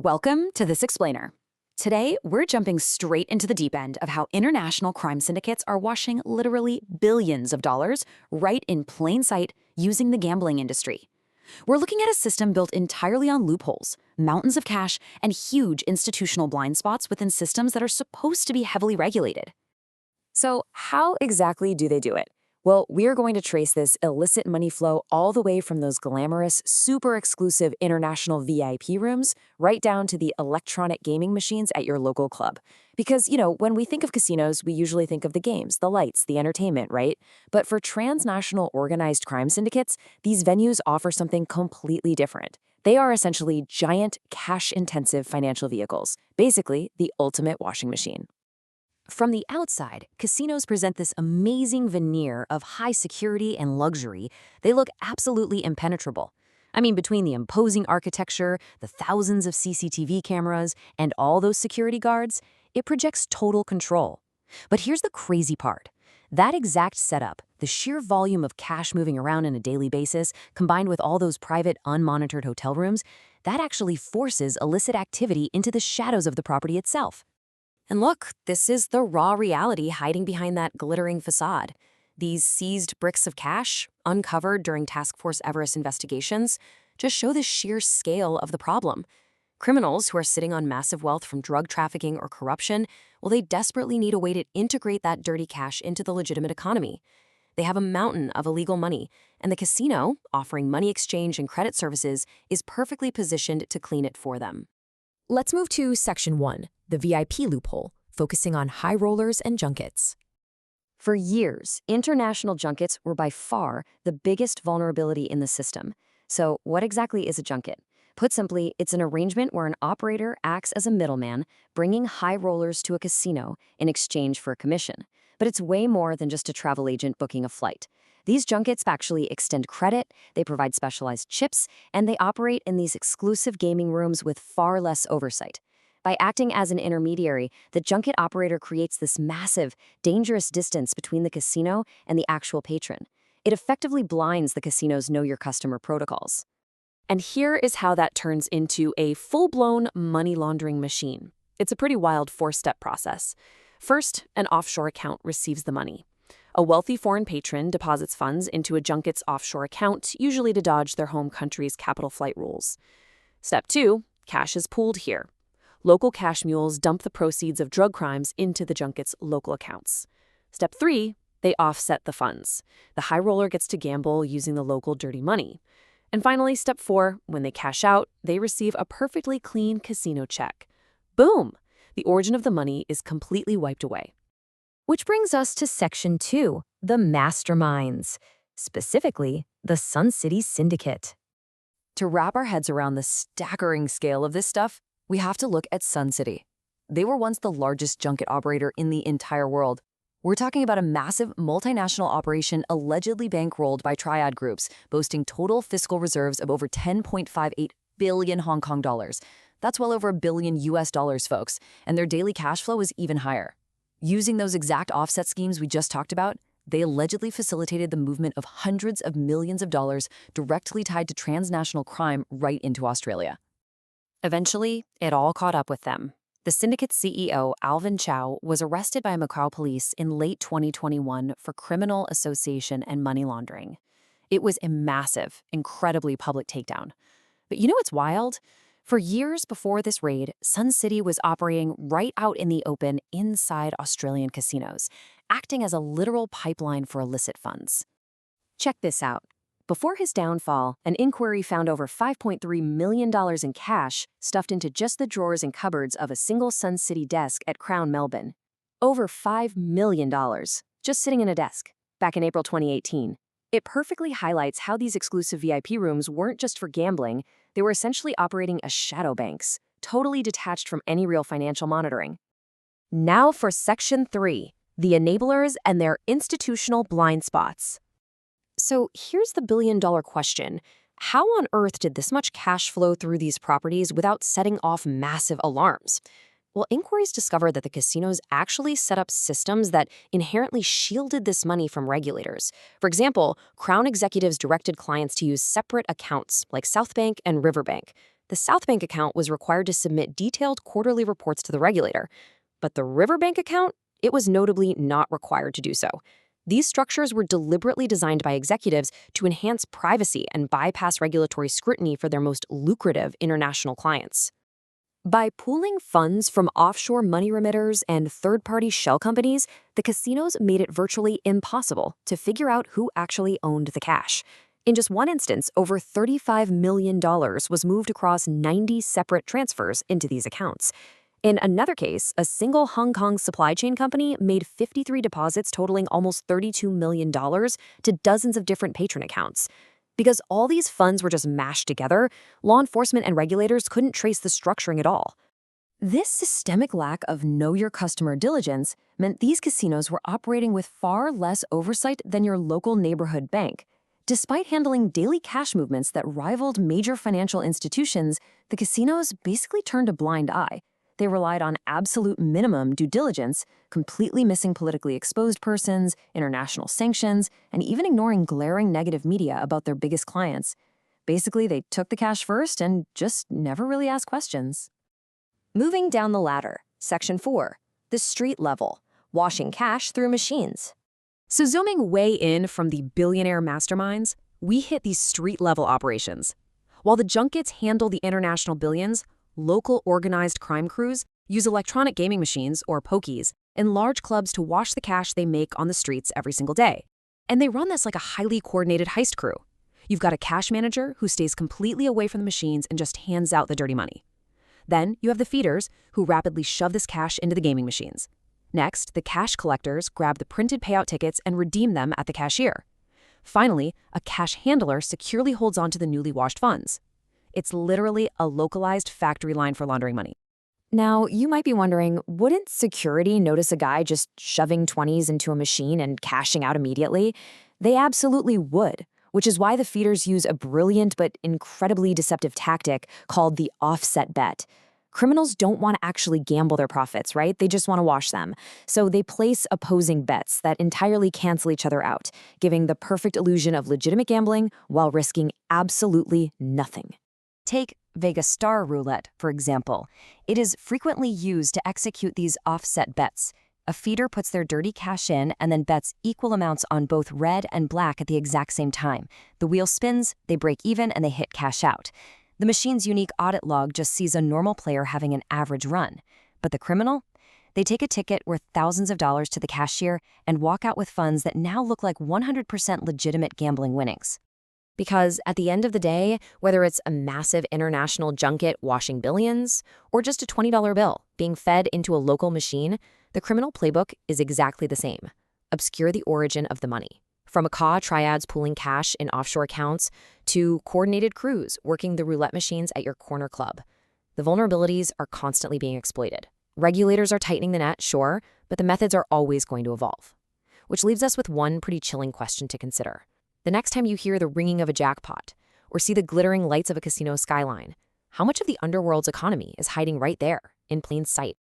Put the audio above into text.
Welcome to This Explainer. Today, we're jumping straight into the deep end of how international crime syndicates are washing literally billions of dollars right in plain sight using the gambling industry. We're looking at a system built entirely on loopholes, mountains of cash, and huge institutional blind spots within systems that are supposed to be heavily regulated. So, how exactly do they do it? Well, we're going to trace this illicit money flow all the way from those glamorous, super exclusive international VIP rooms right down to the electronic gaming machines at your local club. Because, when we think of casinos, we usually think of the games, the lights, the entertainment, right? But for transnational organized crime syndicates, these venues offer something completely different. They are essentially giant, cash-intensive financial vehicles, basically the ultimate washing machine. From the outside, casinos present this amazing veneer of high security and luxury. They look absolutely impenetrable. I mean, between the imposing architecture, the thousands of CCTV cameras, and all those security guards, it projects total control. But here's the crazy part. That exact setup, the sheer volume of cash moving around on a daily basis, combined with all those private, unmonitored hotel rooms, that actually forces illicit activity into the shadows of the property itself. And look, this is the raw reality hiding behind that glittering facade. These seized bricks of cash, uncovered during Task Force Everest investigations, just show the sheer scale of the problem. Criminals who are sitting on massive wealth from drug trafficking or corruption, well, they desperately need a way to integrate that dirty cash into the legitimate economy. They have a mountain of illegal money, and the casino, offering money exchange and credit services, is perfectly positioned to clean it for them. Let's move to Section 1, the VIP loophole, focusing on high rollers and junkets. For years, international junkets were by far the biggest vulnerability in the system. So what exactly is a junket? Put simply, it's an arrangement where an operator acts as a middleman, bringing high rollers to a casino in exchange for a commission. But it's way more than just a travel agent booking a flight. These junkets actually extend credit, they provide specialized chips, and they operate in these exclusive gaming rooms with far less oversight. By acting as an intermediary, the junket operator creates this massive, dangerous distance between the casino and the actual patron. It effectively blinds the casino's Know Your Customer protocols. And here is how that turns into a full-blown money laundering machine. It's a pretty wild four-step process. First, an offshore account receives the money. A wealthy foreign patron deposits funds into a junket's offshore account, usually to dodge their home country's capital flight rules. Step 2, cash is pooled here. Local cash mules dump the proceeds of drug crimes into the junket's local accounts. Step 3, they offset the funds. The high roller gets to gamble using the local dirty money. And finally, step 4, when they cash out, they receive a perfectly clean casino check. Boom! The origin of the money is completely wiped away. Which brings us to Section 2, the masterminds, specifically the Sun City Syndicate. To wrap our heads around the staggering scale of this stuff, we have to look at Sun City. They were once the largest junket operator in the entire world. We're talking about a massive multinational operation allegedly bankrolled by triad groups, boasting total fiscal reserves of over 10.58 billion Hong Kong dollars. That's well over $1 billion US dollars, folks, and their daily cash flow is even higher. Using those exact offset schemes we just talked about, they allegedly facilitated the movement of hundreds of millions of dollars directly tied to transnational crime right into Australia. Eventually, it all caught up with them. The syndicate's CEO, Alvin Chow, was arrested by Macau police in late 2021 for criminal association and money laundering. It was a massive, incredibly public takedown. But you know what's wild? For years before this raid, Sun City was operating right out in the open inside Australian casinos, acting as a literal pipeline for illicit funds. Check this out. Before his downfall, an inquiry found over $5.3 million in cash stuffed into just the drawers and cupboards of a single Sun City desk at Crown Melbourne. Over $5 million, just sitting in a desk, back in April 2018. It perfectly highlights how these exclusive VIP rooms weren't just for gambling, they were essentially operating as shadow banks, totally detached from any real financial monitoring. Now for Section 3, the enablers and their institutional blind spots. So here's the billion-dollar question. How on earth did this much cash flow through these properties without setting off massive alarms? Well, inquiries discovered that the casinos actually set up systems that inherently shielded this money from regulators. For example, Crown executives directed clients to use separate accounts like South Bank and Riverbank. The South Bank account was required to submit detailed quarterly reports to the regulator, but the Riverbank account, it was notably not required to do so. These structures were deliberately designed by executives to enhance privacy and bypass regulatory scrutiny for their most lucrative international clients. By pooling funds from offshore money remitters and third-party shell companies, the casinos made it virtually impossible to figure out who actually owned the cash. In just one instance, over $35 million was moved across 90 separate transfers into these accounts. In another case, a single Hong Kong supply chain company made 53 deposits totaling almost $32 million to dozens of different patron accounts. Because all these funds were just mashed together, law enforcement and regulators couldn't trace the structuring at all. This systemic lack of know-your-customer diligence meant these casinos were operating with far less oversight than your local neighborhood bank. Despite handling daily cash movements that rivaled major financial institutions, the casinos basically turned a blind eye. They relied on absolute minimum due diligence, completely missing politically exposed persons, international sanctions, and even ignoring glaring negative media about their biggest clients. Basically, they took the cash first and just never really asked questions. Moving down the ladder, Section 4, the street level, washing cash through machines. So zooming way in from the billionaire masterminds, we hit these street-level operations. While the junkets handle the international billions, local organized crime crews use electronic gaming machines, or pokies, in large clubs to wash the cash they make on the streets every single day. And they run this like a highly coordinated heist crew. You've got a cash manager who stays completely away from the machines and just hands out the dirty money. Then you have the feeders who rapidly shove this cash into the gaming machines. Next, the cash collectors grab the printed payout tickets and redeem them at the cashier. Finally, a cash handler securely holds onto the newly washed funds. It's literally a localized factory line for laundering money. Now, you might be wondering, wouldn't security notice a guy just shoving 20s into a machine and cashing out immediately? They absolutely would, which is why the feeders use a brilliant but incredibly deceptive tactic called the offset bet. Criminals don't want to actually gamble their profits, right? They just want to wash them. So they place opposing bets that entirely cancel each other out, giving the perfect illusion of legitimate gambling while risking absolutely nothing. Take Vegas Star Roulette, for example. It is frequently used to execute these offset bets. A feeder puts their dirty cash in and then bets equal amounts on both red and black at the exact same time. The wheel spins, they break even, and they hit cash out. The machine's unique audit log just sees a normal player having an average run. But the criminal? They take a ticket worth thousands of dollars to the cashier and walk out with funds that now look like 100% legitimate gambling winnings. Because at the end of the day, whether it's a massive international junket washing billions or just a $20 bill being fed into a local machine, the criminal playbook is exactly the same. Obscure the origin of the money. From macaw triads pooling cash in offshore accounts to coordinated crews working the roulette machines at your corner club. The vulnerabilities are constantly being exploited. Regulators are tightening the net, sure, but the methods are always going to evolve. Which leaves us with one pretty chilling question to consider. The next time you hear the ringing of a jackpot or see the glittering lights of a casino skyline, how much of the underworld's economy is hiding right there in plain sight?